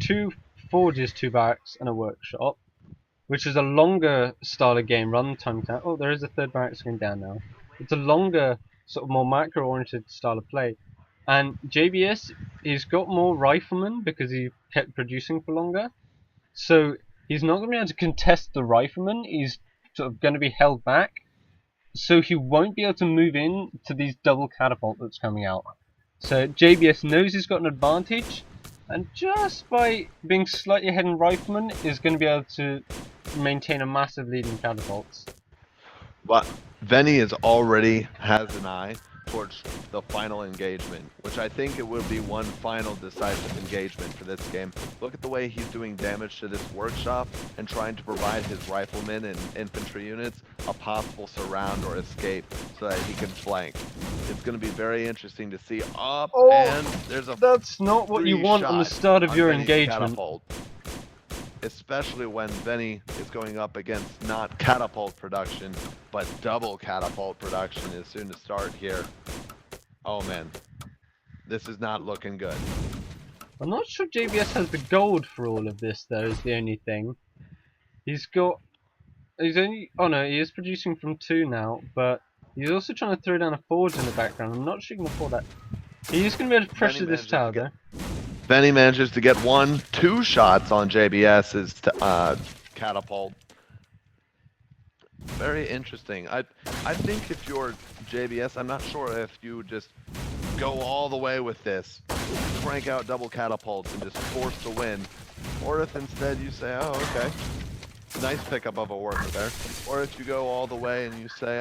2 forges, 2 barracks, and a workshop, which is a longer style of game run time count. Oh, there is a 3rd barracks going down now. It's a longer, sort of more macro-oriented style of play. And JBS, he's got more riflemen because he kept producing for longer. So he's not going to be able to contest the riflemen. He's sort of going to be held back. So he won't be able to move in to these double catapult that's coming out. So JBS knows he's got an advantage, and just by being slightly ahead in riflemen is going to be able to maintain a massive lead in catapults. But Veni already has an eye towards the final engagement, which I think it will be one final decisive engagement for this game. Look at the way he's doing damage to this workshop and trying to provide his riflemen and infantry units a possible surround or escape so that he can flank. It's going to be very interesting to see up, and there's a that's not what you want on the start of your engagement. Catapult. Especially when Veni is going up against not catapult production, but double catapult production is soon to start here. Oh man, this is not looking good. I'm not sure JBS has the gold for all of this though, is the only thing. He's only, oh no, he is producing from 2 now, but he's also trying to throw down a forge in the background. I'm not sure he can afford that. He's going to be able to pressure this tower though. Veni manages to get 1-2 shots on JBS's catapult. Very interesting. I think if you're JBS, I'm not sure if you just go all the way with this, crank out double catapults and just force the win, or if instead you say, oh, okay, nice pickup of a worker there, or if you go all the way and you say,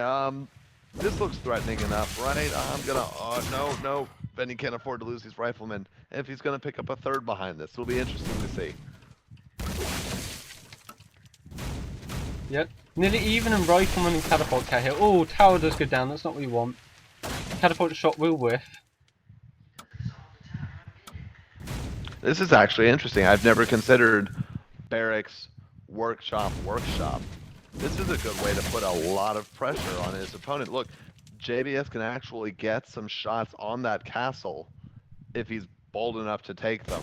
this looks threatening enough, right? I'm gonna, no, Veni can't afford to lose these riflemen. If he's gonna pick up a 3rd behind this, it'll be interesting to see. Yep, nearly even in rifleman and catapult cat here. Oh, tower does go down, that's not what we want. Catapult shot will whiff. This is actually interesting. I've never considered barracks, workshop. This is a good way to put a lot of pressure on his opponent. Look, JBS can actually get some shots on that castle if he's bold enough to take them.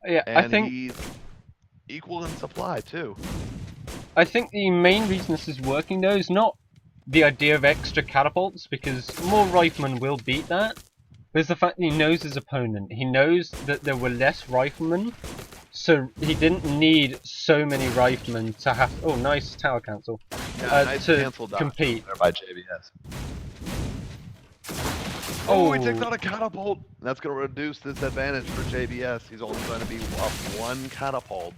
Yeah, and I think he's equal in supply too. I think the main reason this is working though is not the idea of extra catapults, because more riflemen will beat that. But it's the fact that he knows his opponent. He knows that there were less riflemen, so he didn't need so many riflemen to have. Oh, nice tower cancel. Yeah, nice to cancel compete. There by JBS. Oh, he takes out a catapult. That's going to reduce this advantage for JBS. He's only going to be up 1 catapult.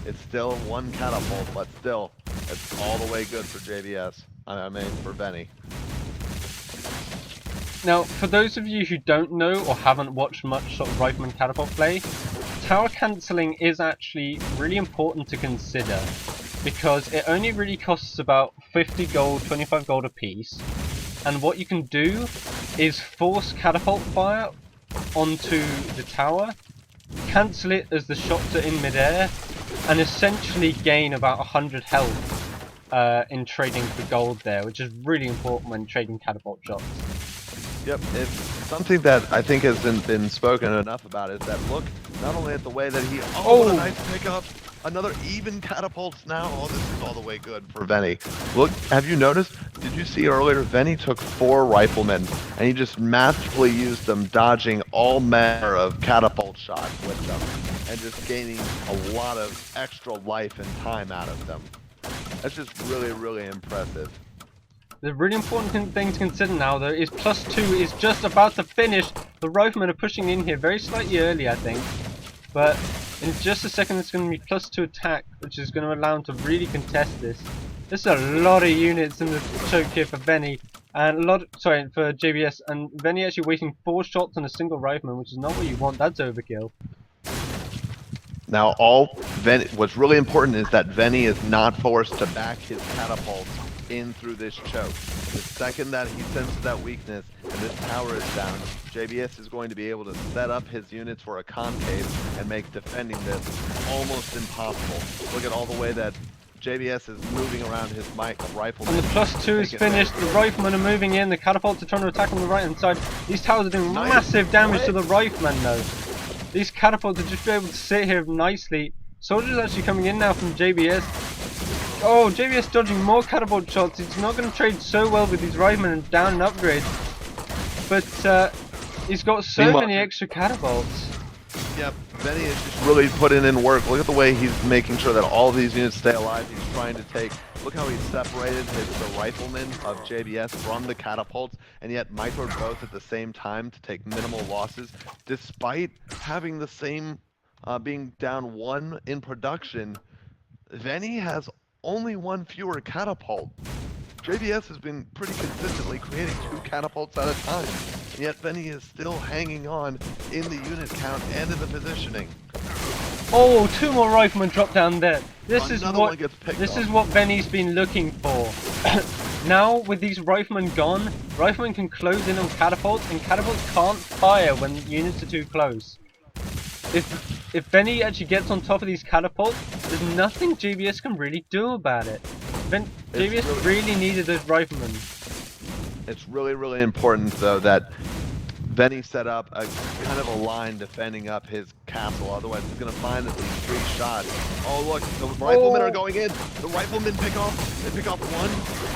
It's still 1 catapult, but still, it's all the way good for JBS. I mean, for Veni. Now, for those of you who don't know or haven't watched much sort of rifleman catapult play, tower cancelling is actually really important to consider, because it only really costs about 50 gold, 25 gold a piece. And what you can do is force catapult fire onto the tower, cancel it as the shots are in midair, and essentially gain about 100 health in trading for gold there, which is really important when trading catapult shots. Yep, it's something that I think hasn't been spoken enough about is that look, not only at the way that he, what a nice pickup, another even catapults now, oh this is all the way good for Veni. Look, have you noticed, did you see earlier, Veni took 4 riflemen and he just masterfully used them, dodging all manner of catapult shots with them and just gaining a lot of extra life and time out of them. That's just really, really impressive. The really important thing to consider now though is +2 is just about to finish. The riflemen are pushing in here very slightly early, I think, but in just a second it's going to be +2 attack, which is going to allow them to really contest this. There's a lot of units in the choke here for Veni, and for JBS, and Veni actually wasting 4 shots on a single rifleman, which is not what you want. That's overkill. Now, what's really important is that Veni is not forced to back his catapults in through this choke. The second that he senses that weakness and this tower is down, JBS is going to be able to set up his units for a concave and make defending this almost impossible. Look at all the way that JBS is moving around his rifle. And the +2 is finished, the riflemen are moving in, the catapults are trying to attack on the right hand side. These towers are doing massive damage to the riflemen though. these catapults to just be able to sit here nicely. Soldiers actually coming in now from JBS. Oh, JBS dodging more catapult shots. It's not going to trade so well with these riflemen and down and upgrade. But he's got so many extra catapults. Yep, Veni is just really putting in work. Look at the way he's making sure that all these units stay alive. He's trying to take, look how he's separated the riflemen of JBS from the catapults, and yet microed both at the same time to take minimal losses, despite having the same, being down 1 in production. Veni has only 1 fewer catapult. JBS has been pretty consistently creating 2 catapults at a time, and yet Veni is still hanging on in the unit count and in the positioning. Oh, 2 more riflemen drop down there. This Another is what Veni's been looking for. Now, with these riflemen gone, riflemen can close in on catapults, and catapults can't fire when units are too close. If Veni actually gets on top of these catapults, there's nothing JBS can really do about it. JBS really needed those riflemen. It's really, really important, though, that Veni set up a kind of a line defending up his castle. Otherwise, he's going to find at least 3 shots. Oh, look, the riflemen are going in. The riflemen pick off. They pick off 1.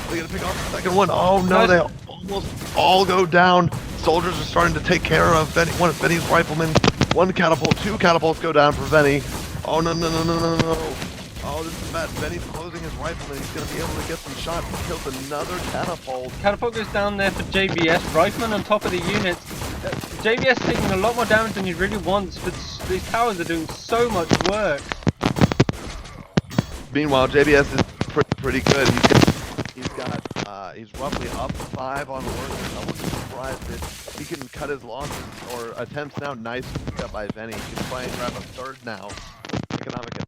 They're going to pick off the second one. Oh, no, they almost all go down. Soldiers are starting to take care of one of Veni's riflemen. 1 catapult, 2 catapults go down for Veni. Oh, no, no, no, no, no, no. Oh, this is bad. Veni's closing his rifleman. He's going to be able to get some shots. He kills another catapult. Catapult goes down there for JBS. Rifleman on top of the units. JBS taking a lot more damage than he really wants, but these towers are doing so much work. Meanwhile, JBS is pretty good. He's roughly up 5 on workers. I wouldn't be surprised if he can cut his losses or attempts now. Nice pick up by Veni. He can try and grab a 3rd now. Economic advantage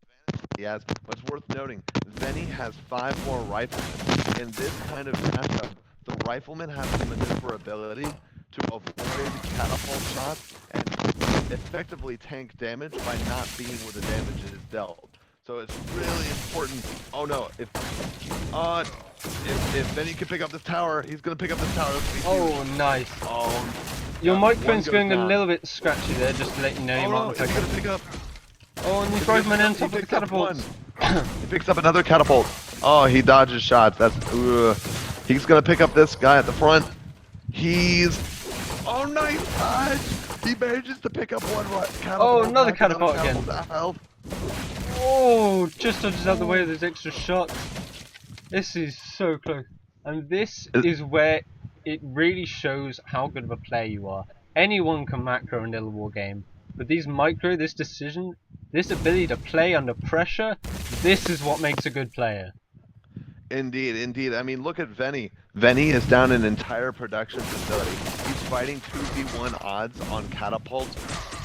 he has. What's worth noting, Veni has 5 more riflemen. In this kind of matchup, the riflemen have the maneuverability to avoid catapult shots and effectively tank damage by not being where the damage is dealt. So it's really important. Oh no, if Veni can pick up this tower, he's gonna pick up this tower. Oh, nice. Oh, your microphone's going a little bit scratchy there, just to let you know. Oh no, he's gonna pick up. Oh, and he's rifleman on top of the catapult. He picks up another catapult. Oh, he dodges shots. That's he's gonna pick up this guy at the front. Oh, nice dodge. He manages to pick up 1 catapult. Oh, another catapult again. Oh, just dodges out the way of those extra shots. This is so close. And this is where it really shows how good of a player you are. Anyone can macro in a war game. But these micro, this decision, this ability to play under pressure, this is what makes a good player. Indeed, indeed. I mean, look at Veni. Veni is down an entire production facility. He's fighting 2v1 odds on catapults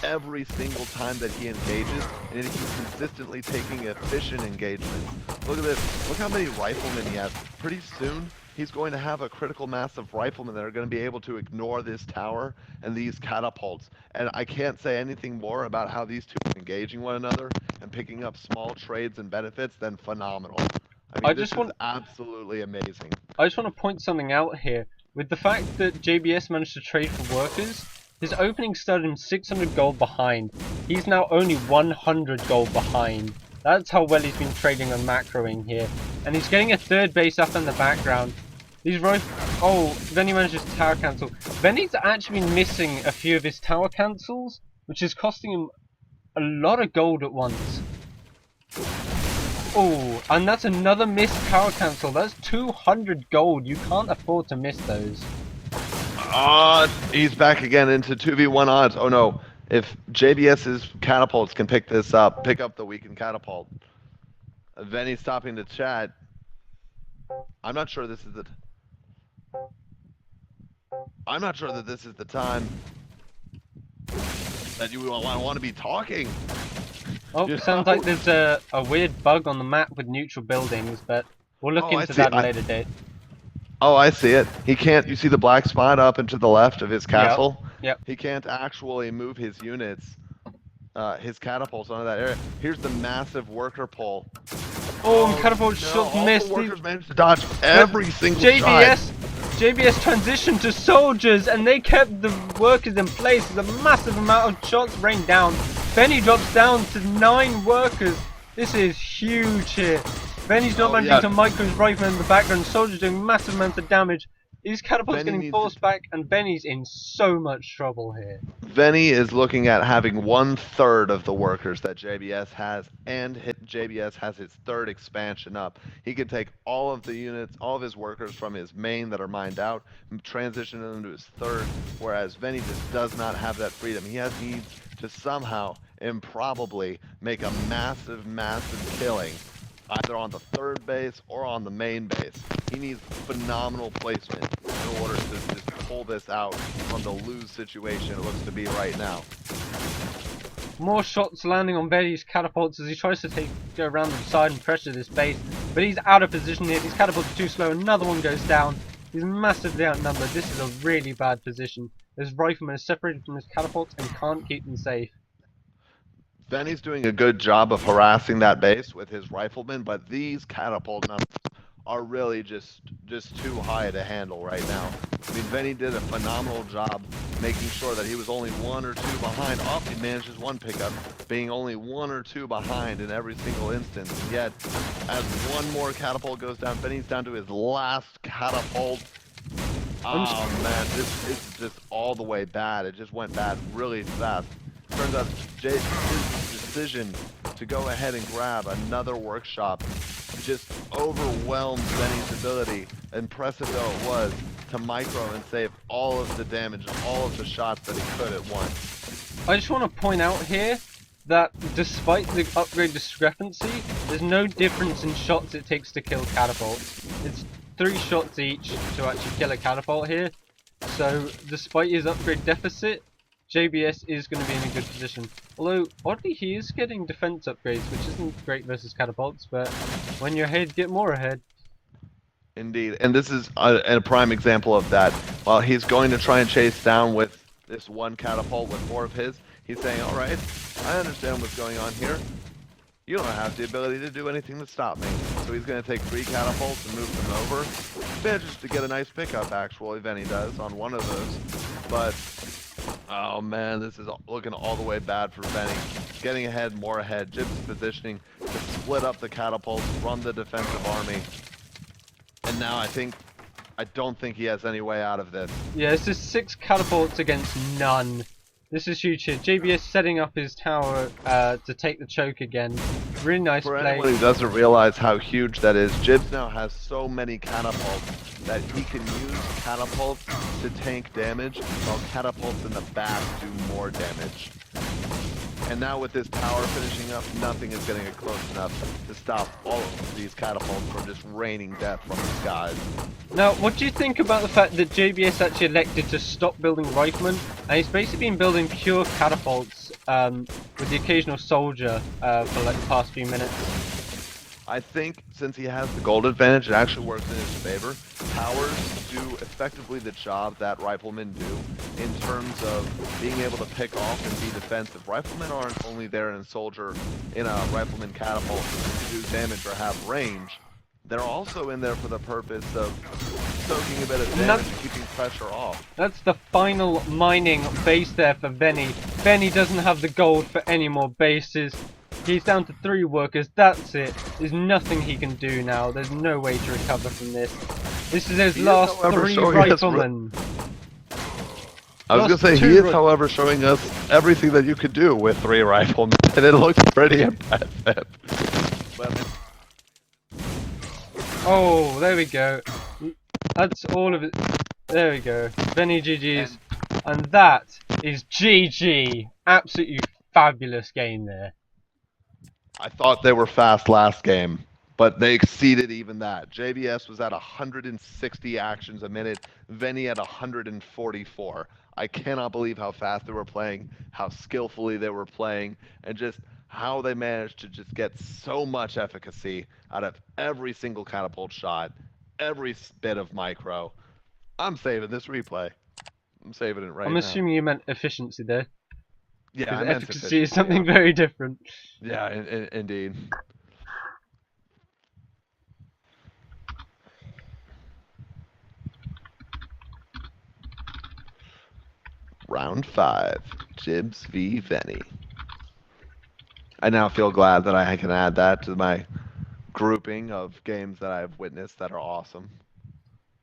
every single time that he engages, and he's consistently taking efficient engagements. Look at this. Look how many riflemen he has. Pretty soon, he's going to have a critical mass of riflemen that are going to be able to ignore this tower and these catapults. And I can't say anything more about how these two are engaging one another and picking up small trades and benefits than phenomenal. I mean, this is absolutely amazing. I just want to point something out here. With the fact that JBS managed to trade for workers, his opening started him 600 gold behind. He's now only 100 gold behind. That's how well he's been trading and macroing here. And he's getting a 3rd base up in the background. These oh, Veni manages to tower cancel. Veni's actually been missing a few of his tower cancels, which is costing him a lot of gold at once. Oh, and that's another missed tower cancel. That's 200 gold. You can't afford to miss those. He's back again into 2v1 odds. Oh no, if JBS's catapults can pick this up, pick up the weakened catapult. Veni's stopping the chat. I'm not sure this is the... I'm not sure that this is the time that you want to be talking. Oh, it sounds like there's a weird bug on the map with neutral buildings, but we'll look into that at a later date. Oh, I see it. He can't, you see the black spot up and to the left of his castle? Yep. He can't actually move his units, his catapults onto that area. Here's the massive worker pull. Oh, catapult shots missed. The workers managed to dodge every single shot. JBS transitioned to soldiers and they kept the workers in place. There's a massive amount of shots rained down. Veni drops down to 9 workers. This is huge here. Veni's not managing to micro his rifleman in the background. Soldiers doing massive amounts of damage. These catapults getting forced back, and Veni's in so much trouble here. Veni is looking at having 1/3 of the workers that JBS has, and JBS has his 3rd expansion up. He can take all of the units, all of his workers from his main that are mined out, and transition them to his 3rd, whereas Veni just does not have that freedom. He needs to somehow, improbably, make a massive, massive killing, either on the 3rd base or on the main base. He needs phenomenal placement in order to just pull this out from the lose situation it looks to be right now. More shots landing on Veni's catapults as he tries to go around the side and pressure this base, but he's out of position here. These catapults are too slow. Another one goes down. He's massively outnumbered. This is a really bad position. His rifleman is separated from his catapults and can't keep them safe. Veni's doing a good job of harassing that base with his riflemen, but these catapult numbers are really just too high to handle right now. I mean, Veni did a phenomenal job making sure that he was only 1 or 2 behind. He manages 1 pickup, being only 1 or 2 behind in every single instance. And yet, as 1 more catapult goes down, Veni's down to his last catapult. Oh man, this is just all the way bad. It just went bad really fast. Turns out his decision to go ahead and grab another workshop just overwhelmed Veni's ability, impressive though it was, to micro and save all of the damage and all of the shots that he could at once. I just want to point out here that despite the upgrade discrepancy, there's no difference in shots it takes to kill catapults. It's 3 shots each to actually kill a catapult here. So despite his upgrade deficit, JBS is going to be in a good position. Although, oddly, he is getting defense upgrades, which isn't great versus catapults, but when you're ahead, get more ahead. Indeed, and this is a prime example of that. While he's going to try and chase down with this 1 catapult with 4 of his, he's saying, alright, I understand what's going on here. You don't have the ability to do anything to stop me. So he's going to take 3 catapults and move them over. Manages to get a nice pickup, actually, Veni does, on 1 of those. But oh man, this is looking all the way bad for Veni. Getting ahead, more ahead. Jib's positioning to split up the catapults, run the defensive army. And now I don't think he has any way out of this. Yeah, this is 6 catapults against none. This is huge here. JBS setting up his tower to take the choke again. Really nice play. For anyone who doesn't realize how huge that is, Jibs now has so many catapults that he can use catapults to tank damage, while catapults in the back do more damage. And now with this tower finishing up, nothing is getting it close enough to stop all of these catapults from just raining death from the skies. Now, what do you think about the fact that JBS actually elected to stop building riflemen, and he's basically been building pure catapults with the occasional soldier for like the past few minutes? I think since he has the gold advantage, it actually works in his favor. Towers do effectively the job that riflemen do in terms of being able to pick off and be defensive. Riflemen aren't only there in a soldier in a rifleman catapult to do damage or have range. They're also in there for the purpose of soaking a bit of damage and keeping pressure off. That's the final mining base there for Veni. Veni doesn't have the gold for any more bases. He's down to 3 workers, that's it. There's nothing he can do now, there's no way to recover from this. This is his last 3 riflemen. I was going to say, he is, however, showing us everything that you could do with 3 riflemen, and it looks pretty impressive. Oh, there we go. That's all of it. There we go. Veni GG's. And that is GG. Absolutely fabulous game there. I thought they were fast last game, but they exceeded even that. JBS was at 160 actions a minute, Veni at 144. I cannot believe how fast they were playing, how skillfully they were playing, and just how they managed to just get so much efficacy out of every single catapult shot, every bit of micro. I'm saving this replay. I'm saving it right now. I'm assuming you meant efficiency there. Yeah, I meant efficacy is something very different. Yeah, indeed. Round 5, Jibs v Veni. I now feel glad that I can add that to my grouping of games that I've witnessed that are awesome.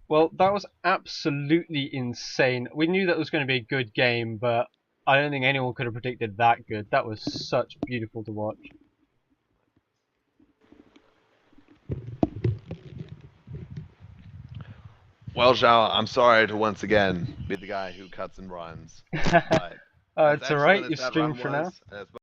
Well, that was absolutely insane. We knew that was going to be a good game, but I don't think anyone could have predicted that good. That was such beautiful to watch. Well, Zhao, I'm sorry to once again be the guy who cuts and runs, but as It's excellent alright, as you're that streamed run for now. was, as